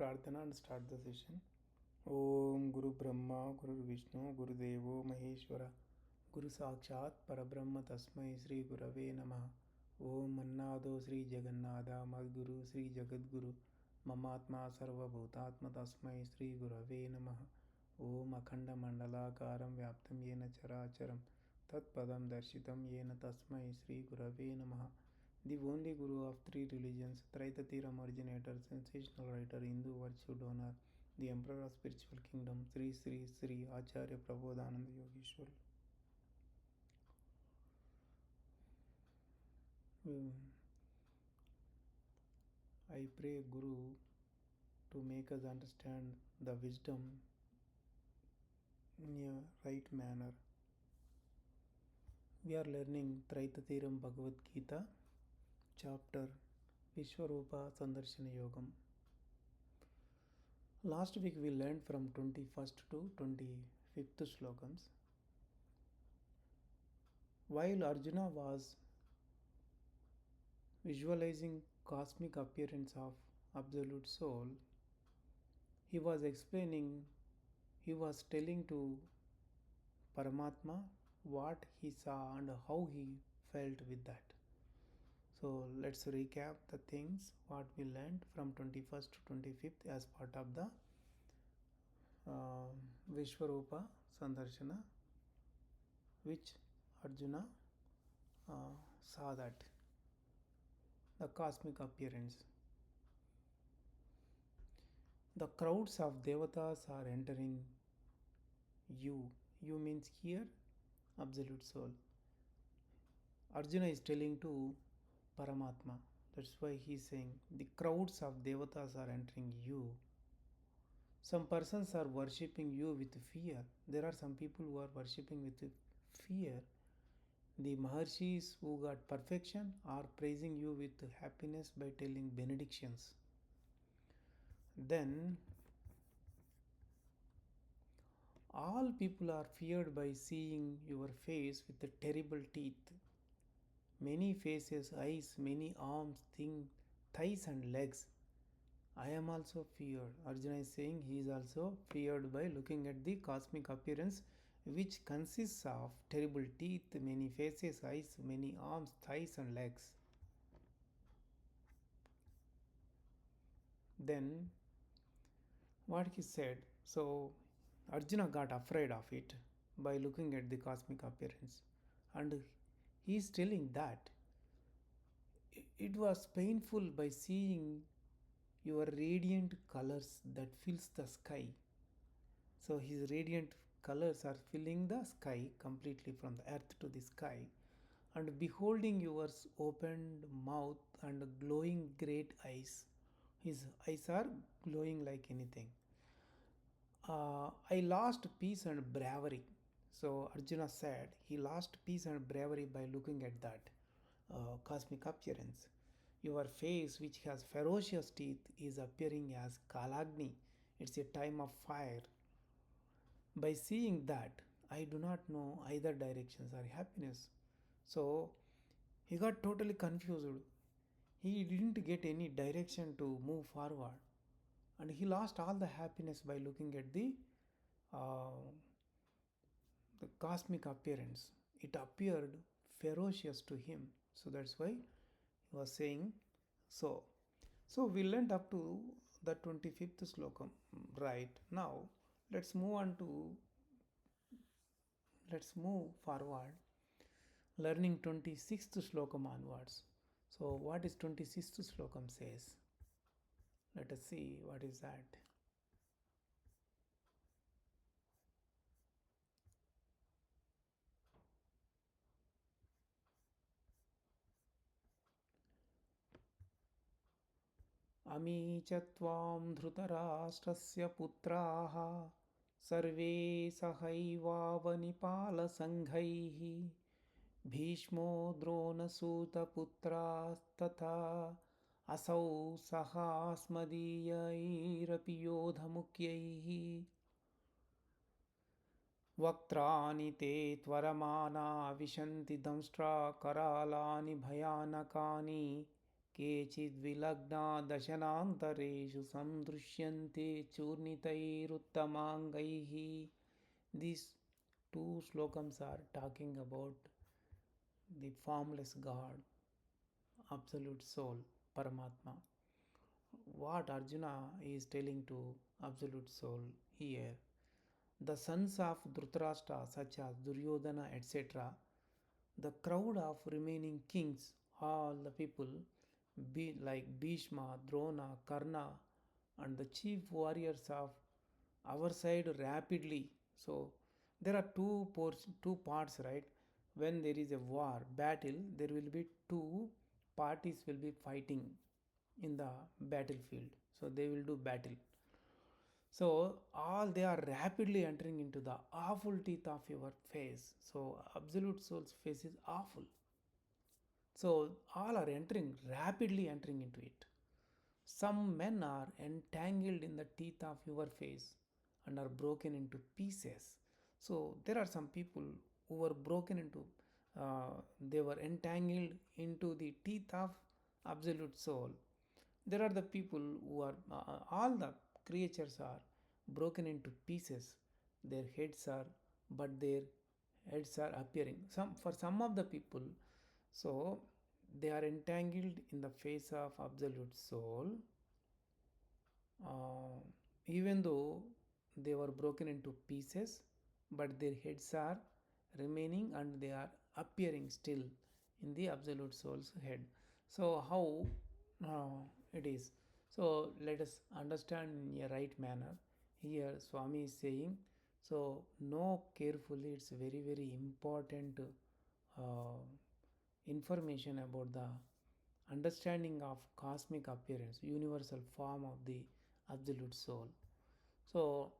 Prarthana and start the session. Om Guru Brahma Guru Vishnu Guru Devo Maheshwara Guru Sakshat Parabrahma Tasmai Sri Gurave Namaha. Om Annado Sri Jagannatha Madguru Sri Jagadguru Mamatma Sarva Bhutatma Tasmai Sri Gurave Namaha. Om Akhanda Mandalakaram Vyaptam Yena Characharam Tat Padam Darshitam Yena Tasmai Sri Gurave Namaha. The only Guru of three religions, Traitatiram originator, sensational writer, Hindu virtue donor, the Emperor of Spiritual Kingdom, Sri Sri Sri Acharya Prabodhananda Yogeshwar. I pray Guru to make us understand the wisdom in a right manner. We are learning Traitatiram Bhagavad Gita, chapter Viswarupa Sandarshana Yogamu. Last week we learned from 21st to 25th slokams. While Arjuna was visualizing cosmic appearance of absolute soul, he was telling to Paramatma what he saw and how he felt with that. So let's recap the things what we learned from 21st to 25th as part of the Viswarupa Sandarshana, which Arjuna saw that the cosmic appearance. The crowds of devatas are entering you. You means here absolute soul. Arjuna is telling to Paramatma. That's why he is saying the crowds of devatas are entering you. Some persons are worshipping you with fear. There are some people who are worshipping with fear. The Maharshis who got perfection are praising you with happiness by telling benedictions. Then all people are feared by seeing your face with the terrible teeth. Many faces, eyes, many arms, thighs and legs. I am also feared. Arjuna is saying he is also feared by looking at the cosmic appearance, which consists of terrible teeth, many faces, eyes, many arms, thighs and legs. Then what he said, so Arjuna got afraid of it by looking at the cosmic appearance, and he is telling that it was painful by seeing your radiant colors that fills the sky. So his radiant colors are filling the sky completely from the earth to the sky, and beholding your opened mouth and glowing great eyes. His eyes are glowing like anything. I lost peace and bravery. So Arjuna said he lost peace and bravery by looking at that cosmic appearance. Your face, which has ferocious teeth, is appearing as Kalagni. It's a time of fire. By seeing that, I do not know either directions or happiness. So he got totally confused. He didn't get any direction to move forward. And he lost all the happiness by looking at the cosmic appearance. It appeared ferocious to him. So that's why he was saying so. So we learned up to the 25th slokam. Right. Now let's move forward, learning 26th slokam onwards. So what is 26th slokam says? Let us see what is that. अमी च त्वां धृतराष्ट्रस्य पुत्राः सर्वे सहैवावनिपालसङ्घैः भीष्मो द्रोणसूतपुत्रास्तथा असौ सहास्मदीयैरपि योधमुख्यैः वक्त्राणि ते त्वरमाना विशन्ति दंष्ट्रा करालानि भयानकानि केचिद्विलग्ना दशनान्तरेषु सन्दृश्यन्ते चूर्णितैरुत्तमाङ्गैः. These two slokams are talking about the formless God, absolute soul, Paramatma. What Arjuna is telling to absolute soul here, the sons of Dhritarashtra, such as Duryodhana, etc., the crowd of remaining kings, all the people, be like Bhishma, Drona, Karna, and the chief warriors of our side rapidly. So there are two parts, right? When there is a war, battle, there will be two parties will be fighting in the battlefield. So they will do battle. So all they are rapidly entering into the awful teeth of your face. So absolute soul's face is awful. So all are rapidly entering into it. Some men are entangled in the teeth of your face and are broken into pieces. So there are some people who were broken into, they were entangled into the teeth of absolute soul. There are the people who are, all the creatures are broken into pieces. Their heads are, but their heads are appearing. For some of the people, so they are entangled in the face of absolute soul, uh, even though they were broken into pieces, but their heads are remaining and they are appearing still in the absolute soul's head. So how it is? So let us understand in a right manner. Here Swami is saying, so know carefully, it's very very important uh, information about the understanding of cosmic appearance, universal form of the absolute soul. So,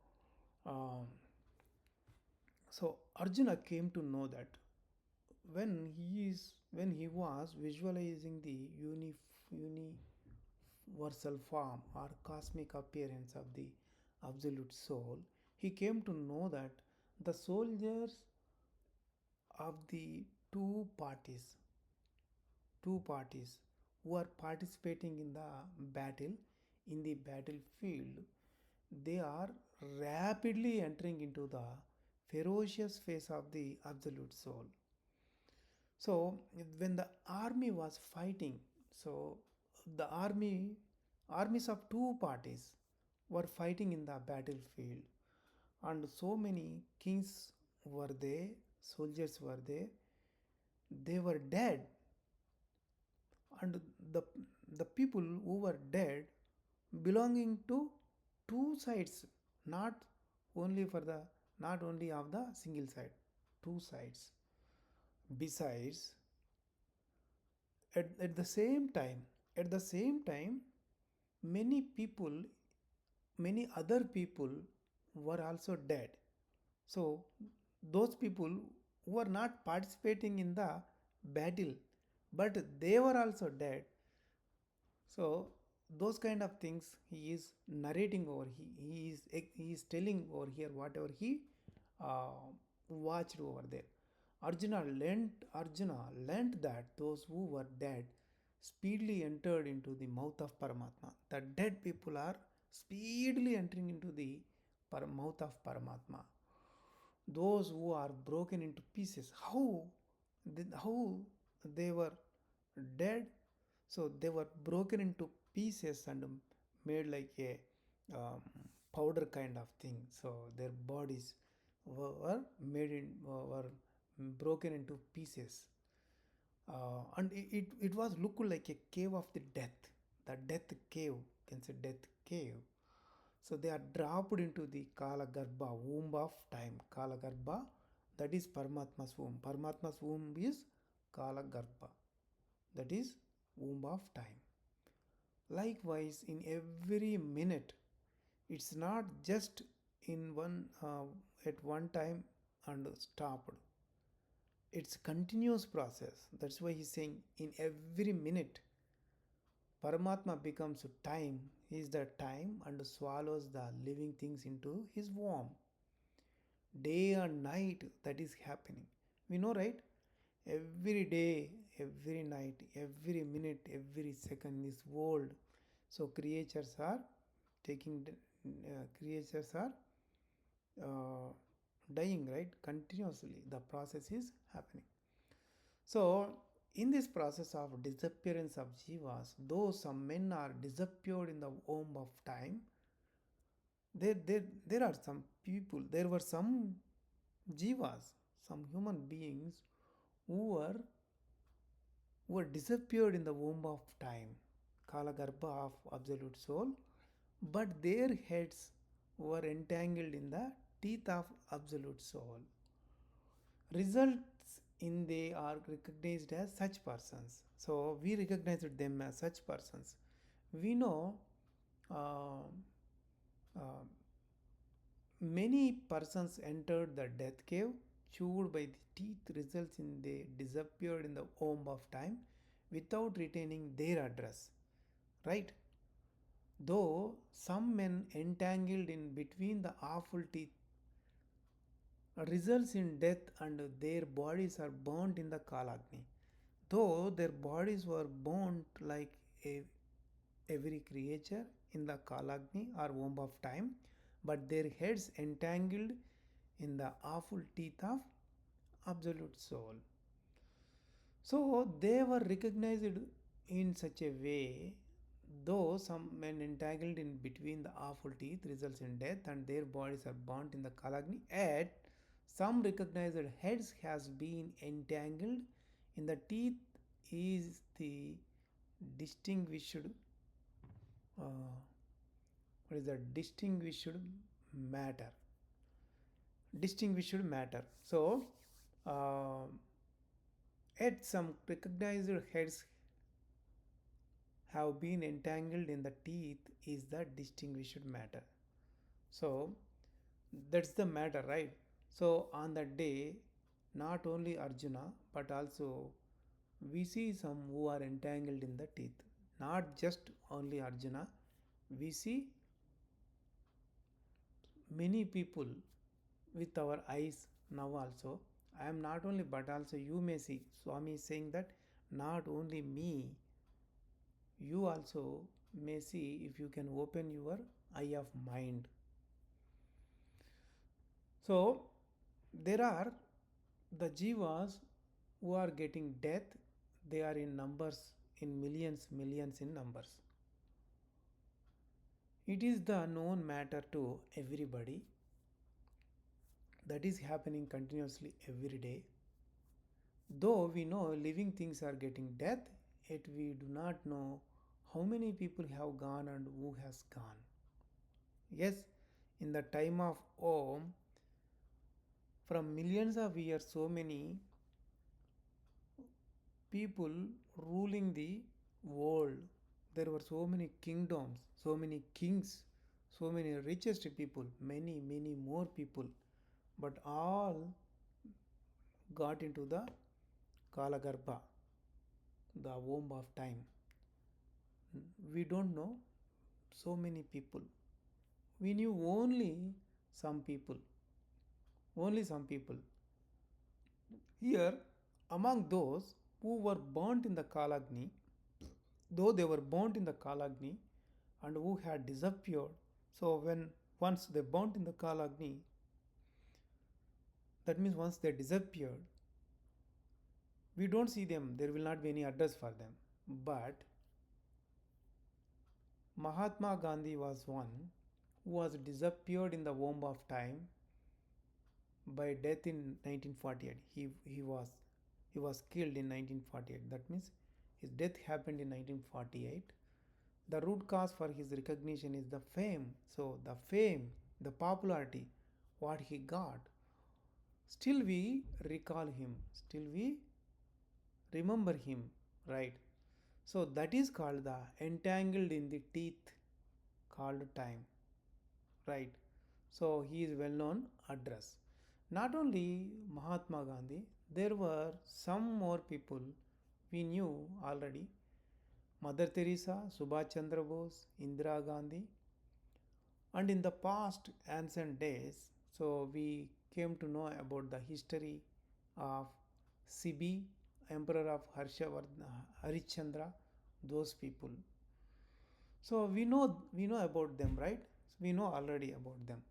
um, so Arjuna came to know that when he was visualizing the universal form or cosmic appearance of the absolute soul, he came to know that the soldiers of the two parties who are participating in the battle, in the battlefield, they are rapidly entering into the ferocious face of the absolute soul. So when the army was fighting, so the armies of two parties were fighting in the battlefield, and so many kings were there, soldiers were there, they were dead, and the the people who were dead belonging to two sides, not only for the not only of the single side, two sides. Besides, at the same time, many people, many other people were also dead. So those people who were not participating in the battle, but they were also dead. So those kind of things he is narrating over. He is telling over here whatever he watched over there. Arjuna learnt that those who were dead speedily entered into the mouth of Paramatma. The dead people are speedily entering into the mouth of Paramatma. Those who are broken into pieces, how they were dead, so they were broken into pieces and made like a um, powder kind of thing. So their bodies were made in were broken into pieces, and it was looked like a cave of the death, the death cave, you can say death cave. So they are dropped into the Kala Garbha, womb of time. Kala Garbha, that is Paramatma's womb. Paramatma's womb is Kala Garbha, that is womb of time. Likewise, in every minute, it's not just in one at one time and stopped. It's a continuous process. That's why he's saying in every minute, Paramatma becomes time. He is the time and swallows the living things into his womb. Day and night, that is happening. We know, right? every day, every night, every minute, every second, this world. So creatures are creatures are uh, dying, right? Continuously, the process is happening. So, in this process of disappearance of jivas, though some men are disappeared in the womb of time, there are some people, there were some jivas, some human beings who were disappeared in the womb of time, Kalagarbha of absolute soul, but their heads were entangled in the teeth of absolute soul. Results in they are recognized as such persons. So we recognized them as such persons. We know uh, uh, many persons entered the death cave, chewed by the teeth, results in they disappeared in the womb of time without retaining their address. Right? Though some men entangled in between the awful teeth results in death and their bodies are burnt in the Kalagni. Though their bodies were burnt like every creature in the Kalagni or womb of time, but their heads entangled in the awful teeth of absolute soul. So they were recognized in such a way, though some men entangled in between the awful teeth results in death and their bodies are burnt in the Kalagni, yet some recognized heads has been entangled in the teeth is the distinguished what is the matter distinguished matter. So yet some recognized heads have been entangled in the teeth is the distinguished matter. So that's the matter, right? So on that day, not only Arjuna but also we see some who are entangled in the teeth. Not just only Arjuna, we see many people with our eyes now also. I am not only but also you may see. Swami is saying that not only me, you also may see if you can open your eye of mind. So there are the jivas who are getting death, they are in numbers, in millions in numbers. It is the known matter to everybody that is happening continuously every day. Though we know living things are getting death, yet we do not know how many people have gone and who has gone. Yes, in the time of Om, from millions of years, so many people ruling the world. There were so many kingdoms, so many kings, so many richest people, many more people, but all got into the Kalagarbha, the womb of time. We don't know so many people. We knew some people, only some people. Here, among those who were burnt in the Kalagni, though they were burnt in the Kalagni and who had disappeared, so when once they burnt in the Kalagni, that means once they disappeared, we don't see them, there will not be any address for them. But Mahatma Gandhi was one who was disappeared in the womb of time by death in 1948. He was killed in 1948. That means his death happened in 1948. The root cause for his recognition is the fame. So the fame, the popularity, what he got, still we recall him, still we remember him, right? So that is called the entangled in the teeth called time, right? So he is well known address. Not only Mahatma Gandhi, there were some more people we knew already. Mother Teresa, Subhash Chandra Bose, Indira Gandhi, and in the past ancient days, so we came to know about the history of Sibi. Emperor of Harishchandra, those people. So we know about them, right? We know already about them.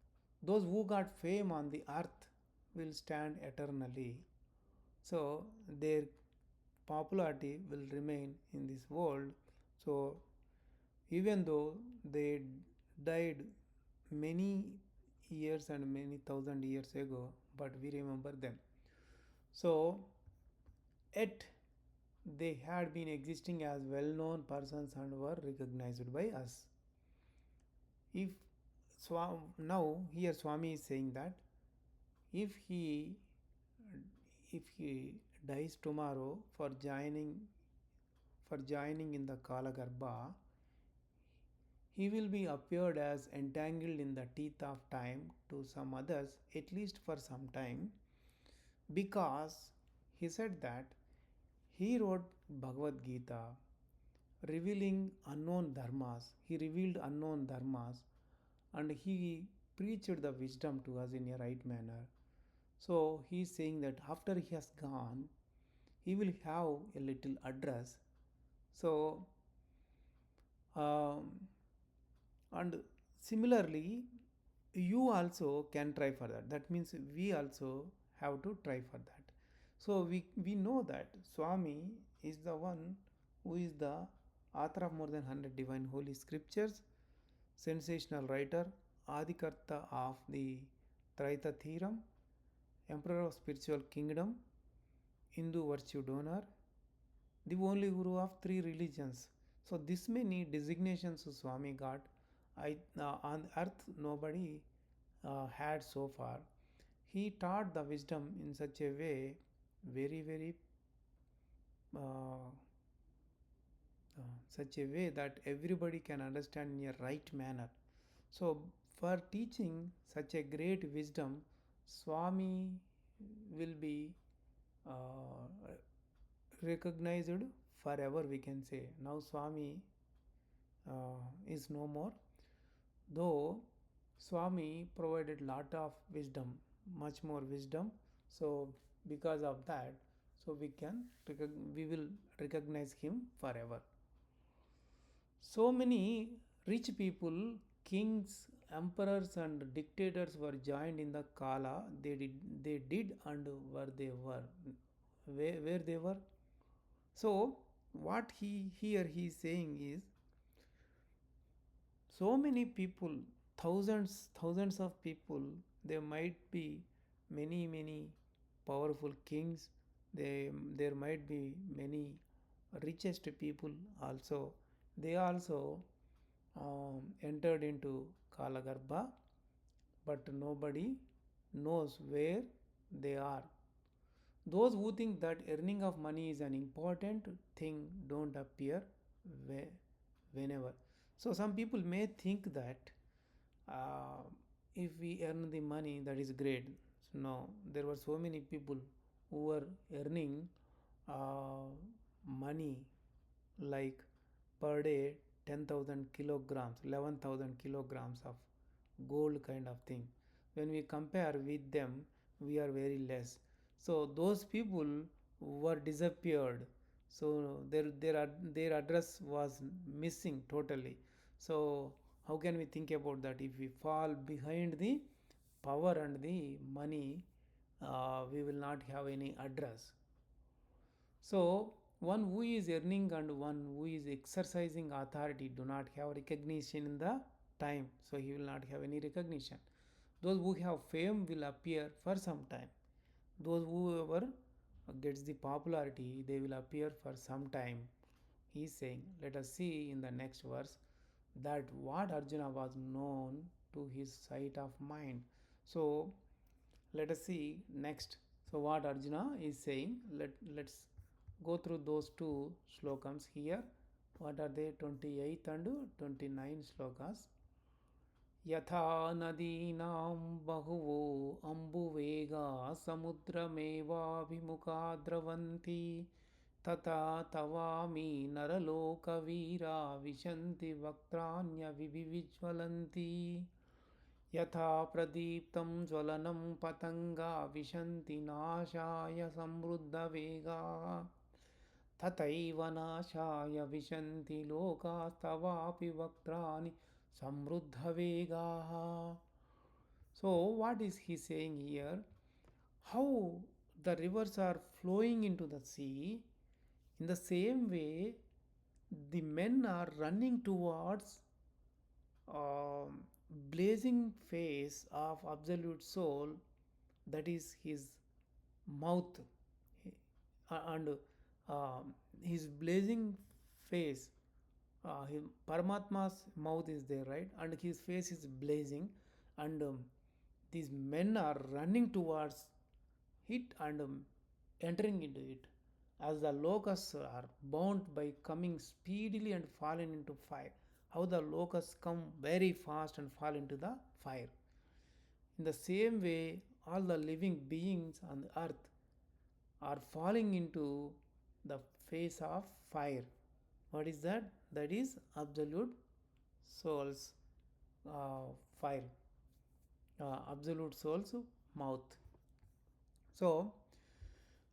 Those who got fame on the earth will stand eternally. So their popularity will remain in this world. So even though they died many years and many thousand years ago, but we remember them. So yet they had been existing as well-known persons and were recognized by us. If now here Swami is saying that if he if he dies tomorrow for joining in the Kalagarbha, he will be appeared as entangled in the teeth of time to some others, at least for some time, because he said that he wrote Bhagavad Gita revealing unknown dharmas. He revealed unknown dharmas and he preached the wisdom to us in a right manner. So he is saying that after he has gone, he will have a little address. So, and similarly, you also can try for that. That means we also have to try for that. So we know that Swami is the one who is the author of more than 100 divine holy scriptures, sensational writer, Adikarta of the Traita theorem, emperor of spiritual kingdom, Hindu virtue donor, the only guru of three religions. So this many designations Swami got. On earth nobody had so far. He taught the wisdom in such a way, very uh, such a way that everybody can understand in a right manner. So for teaching such a great wisdom, Swami will be uh, recognized forever, we can say. Now Swami is no more, though Swami provided lot of wisdom, much more wisdom. So because of that, so we will recognize him forever. So many rich people, kings, emperors and dictators were joined in the Kala. They did and where they were. So what he is saying is, so many people, thousands of people, there might be many powerful kings, there might be many richest people also, they also entered into Kalagarbha, but nobody knows where they are. Those who think that earning of money is an important thing don't appear whenever. So some people may think that uh, if we earn the money, that is great. So no, there were so many people who were earning uh, money like per day 10,000 kilograms, 11,000 kilograms of gold kind of thing. When we compare with them, we are very less. So those people were disappeared. So their address was missing totally. So how can we think about that? If we fall behind the power and the money, we will not have any address. So one who is earning and one who is exercising authority do not have recognition in the time. So he will not have any recognition. Those who have fame will appear for some time. Those whoever gets the popularity, they will appear for some time. He is saying, let us see in the next verse that what Arjuna was known to his sight of mind. So let us see next. So what Arjuna is saying, let's go through those two slokams here. What are they? 28 and 29 slokas. यथा नदीनां बहुवो अम्बुवेगा समुद्रमेवाभिमुखा द्रवन्ति तथा तवामि नरलोकवीरा विशन्ति वक्त्राण्यविविज्वलन्ति यथा प्रदीप्तं ज्वलनं पतङ्गा विशन्ति नाशाय समृद्धवेगाः तथैव नाशाय विशन्ति लोकास्तवापि वक्त्राणि samruddhavegaha. So what is he saying here? How the rivers are flowing into the sea, in the same way the men are running towards um, blazing face of absolute soul, that is his mouth. And his blazing face, Paramatma's mouth is there, right? And his face is blazing, and these men are running towards it and entering into it, as the locusts are bound by coming speedily and falling into fire. How the locusts come very fast and fall into the fire. In the same way, all the living beings on the earth are falling into the face of fire. What is that? That is absolute soul's fire, absolute soul's mouth. So,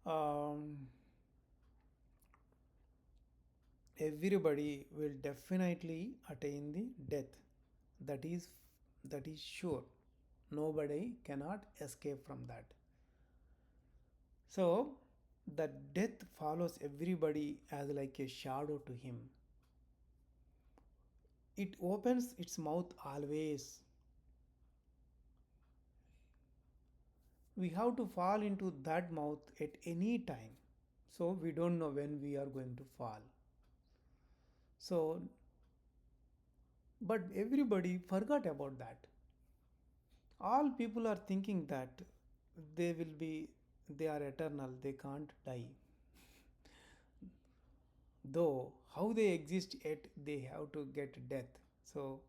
um, everybody will definitely attain the death. That is sure. Nobody cannot escape from that. So, the death follows everybody as like a shadow to him. It opens its mouth always. We have to fall into that mouth at any time. So we don't know when we are going to fall. So, but everybody forgot about that. All people are thinking that they are eternal, they can't die. Though how they exist, yet they have to get death. So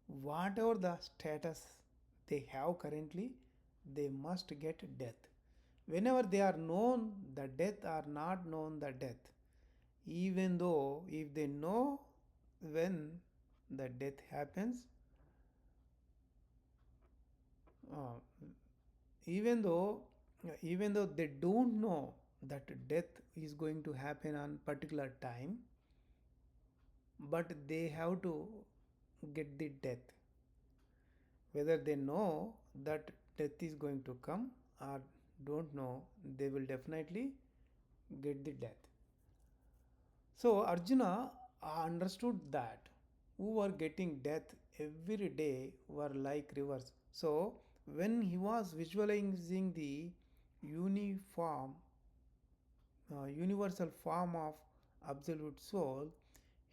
whatever the status they have currently, they must get death. Whenever they are known the death or not known the death, even though if they know when the death happens, uh, even though they don't know that death is going to happen on particular time, but they have to get the death. Whether they know that death is going to come or don't know, they will definitely get the death. So Arjuna understood that who were getting death every day were like rivers. So when he was visualizing the uniform, universal form of absolute soul,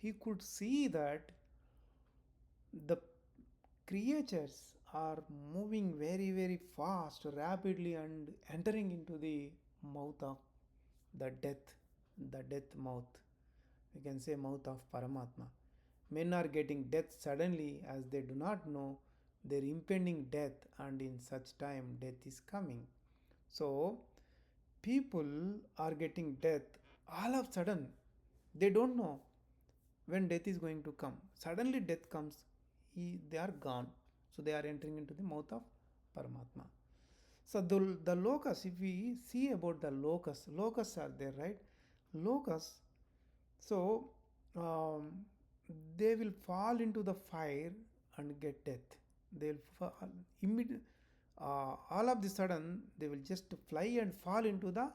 he could see that the creatures are moving very very fast, rapidly, and entering into the mouth of the death mouth. We can say mouth of Paramatma. Men are getting death suddenly as they do not know their impending death, and in such time death is coming. So people are getting death all of sudden. They don't know when death is going to come. Suddenly death comes, they are gone. So they are entering into the mouth of Paramatma. So the locusts, if we see about the locusts are there, right? Locusts, so um, they will fall into the fire and get death. They will fall immediately. All of the sudden, they will just fly and fall into the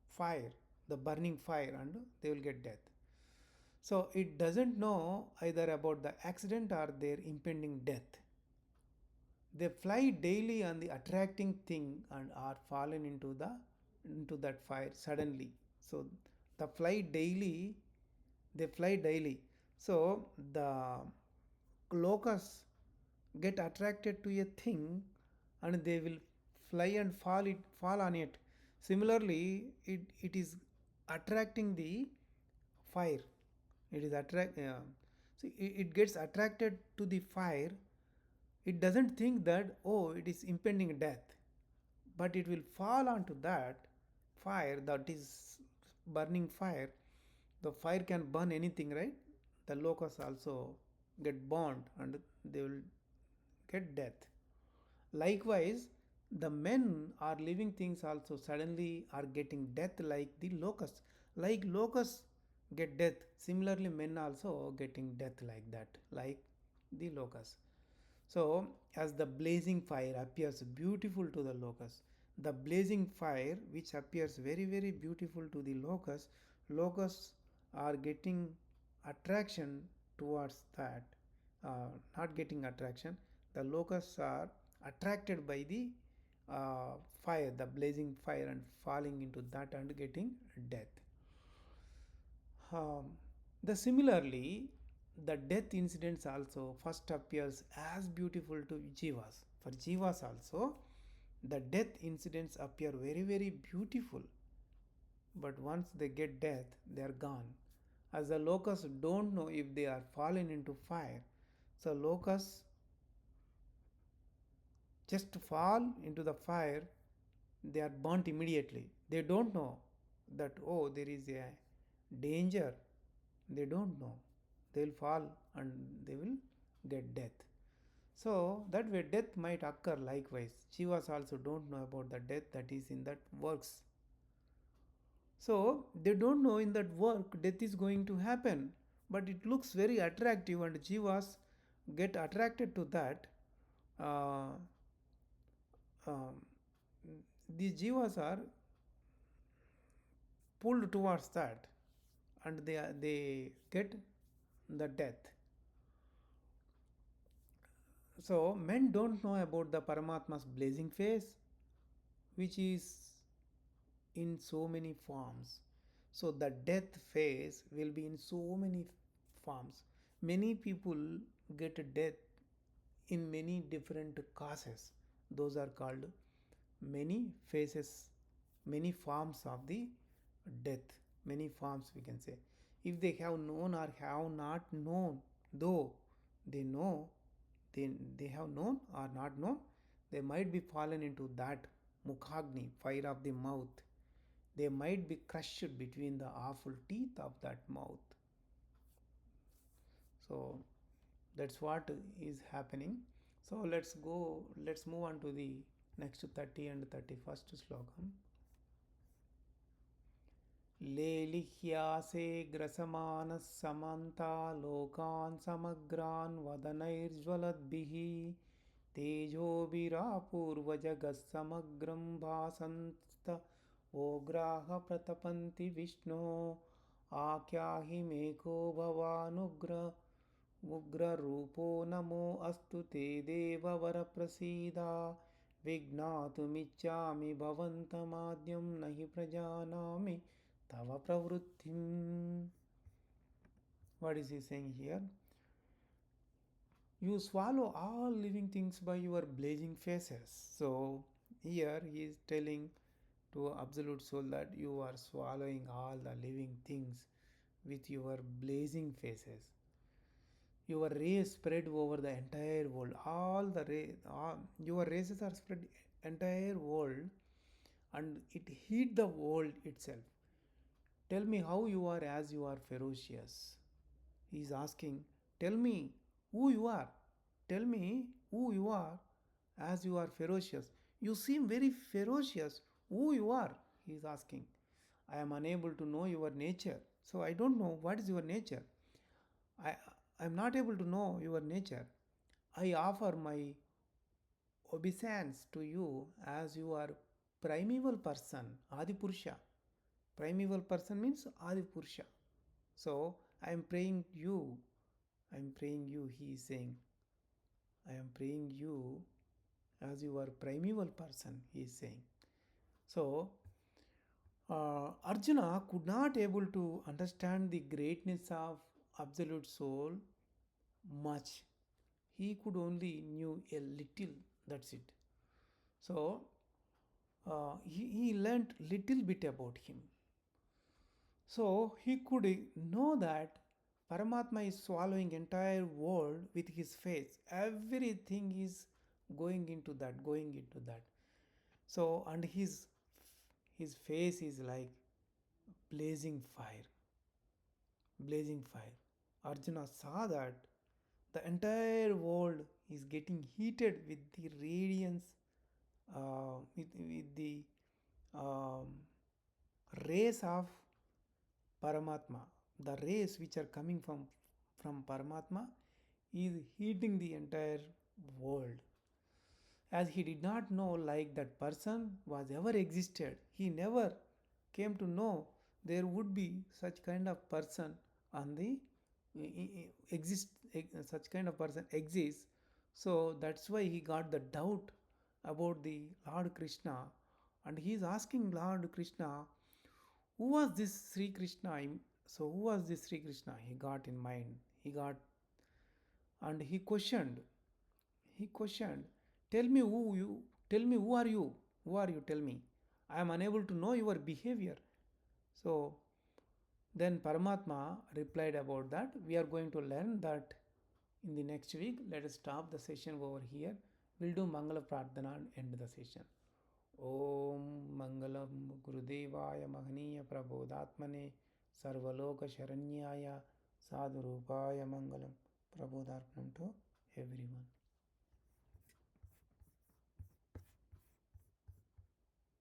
fire, the burning fire, and they will get death. So it doesn't know either about the accident or their impending death. They fly daily on the attracting thing and are fallen into that fire suddenly. So the they fly daily. So the locusts get attracted to a thing and they will fly and fall on it. Similarly, it is attracting the fire. It is so it gets attracted to the fire. It doesn't think that, oh, it is impending death, but it will fall onto that fire, that is burning fire. The fire can burn anything, right? The locusts also get burned and they will get death. Likewise, the men or living things also suddenly are getting death like the locusts. Like locusts, get death. Similarly, men also getting death like that, like the locust. So, as the blazing fire appears beautiful to the locust, the blazing fire which appears very, very beautiful to the locust, locusts are getting attraction towards that. Not getting attraction, the locusts are attracted by the uh, fire, the blazing fire, and falling into that and getting death. Um, the similarly, the death incidents also first appears as beautiful to jivas. For jivas also, the death incidents appear very, very beautiful. But once they get death, they are gone. As the locusts don't know if they are fallen into fire, so locusts just fall into the fire, they are burnt immediately. They don't know that, oh, there is a danger. They don't know. They'll fall and they will get death. So that way death might occur likewise. Jivas also don't know about the death that is in that works. So they don't know in that work death is going to happen. But it looks very attractive and jivas get attracted to that. Uh, um, these jivas are pulled towards that and they get the death. So men don't know about the Paramatma's blazing face, which is in so many forms. So the death phase will be in so many forms. Many people get death in many different causes. Those are called many phases, many forms of the death. Many forms we can say. If they have known or have not known, though they know, they have known or not known, they might be fallen into that mukhagni, fire of the mouth. They might be crushed between the awful teeth of that mouth. So that's what is happening. So let's move on to the next 30 and 31st slokam. लेलिह्यासे ग्रसमानः समन्ता लोकान् समग्रान् वदनैर्ज्वलद्भिः तेजोभिरापूर्वजगत्समग्रं भासन्त ओग्राः प्रतपन्ति विष्णो आख्याहि मेको भवानुग्र उग्ररूपो नमो अस्तु ते देववरप्रसीदा विज्ञातुमिच्छामि भवन्तमाद्यं न हि प्रजानामि tava pravrittim. What is he saying here? You swallow all living things by your blazing faces. So here he is telling to absolute soul that you are swallowing all the living things with your blazing faces. Your rays spread over the entire world. Your rays are spread entire world, and it heat the world itself. Tell me how you are as you are ferocious. He is asking, tell me who you are. Tell me who you are as you are ferocious. You seem very ferocious. Who you are? He is asking. I am unable to know your nature. So I don't know what is your nature. I am not able to know your nature. I offer my obeisance to you as you are primeval person, Adi Purusha. Primeval person means Adi Purusha. So I am praying you. I am praying you, he is saying. I am praying you as you are primeval person, he is saying. So Arjuna could not able to understand the greatness of absolute soul much. He could only knew a little. That's it. So he learnt little bit about him. So he could know that Paramatma is swallowing entire world with his face. Everything is going into that, going into that. So and his face is like blazing fire, blazing fire. Arjuna saw that the entire world is getting heated with the radiance, with the um, rays of Paramatma. the rays which are coming from Paramatma is heating the entire world. As he did not know like that person was ever existed, he never came to know there would be such kind of person on the exist such kind of person exists. So that's why he got the doubt about the Lord Krishna, and he is asking Lord Krishna, who was this Sri Krishna? So who was this Sri Krishna? He got in mind. He got, and he questioned. He questioned, tell me who you, tell me who are you? Who are you? Tell me. I am unable to know your behavior. So then Paramatma replied about that. We are going to learn that in the next week. Let us stop the session over here. We'll do Mangala Pradhana and end the session. Om Mangalam Gurudevaya Mahaniya Prabodhatmane Sarvaloka Sharanyaya Sadhurupaya Mangalam. Prabodharpanam to everyone.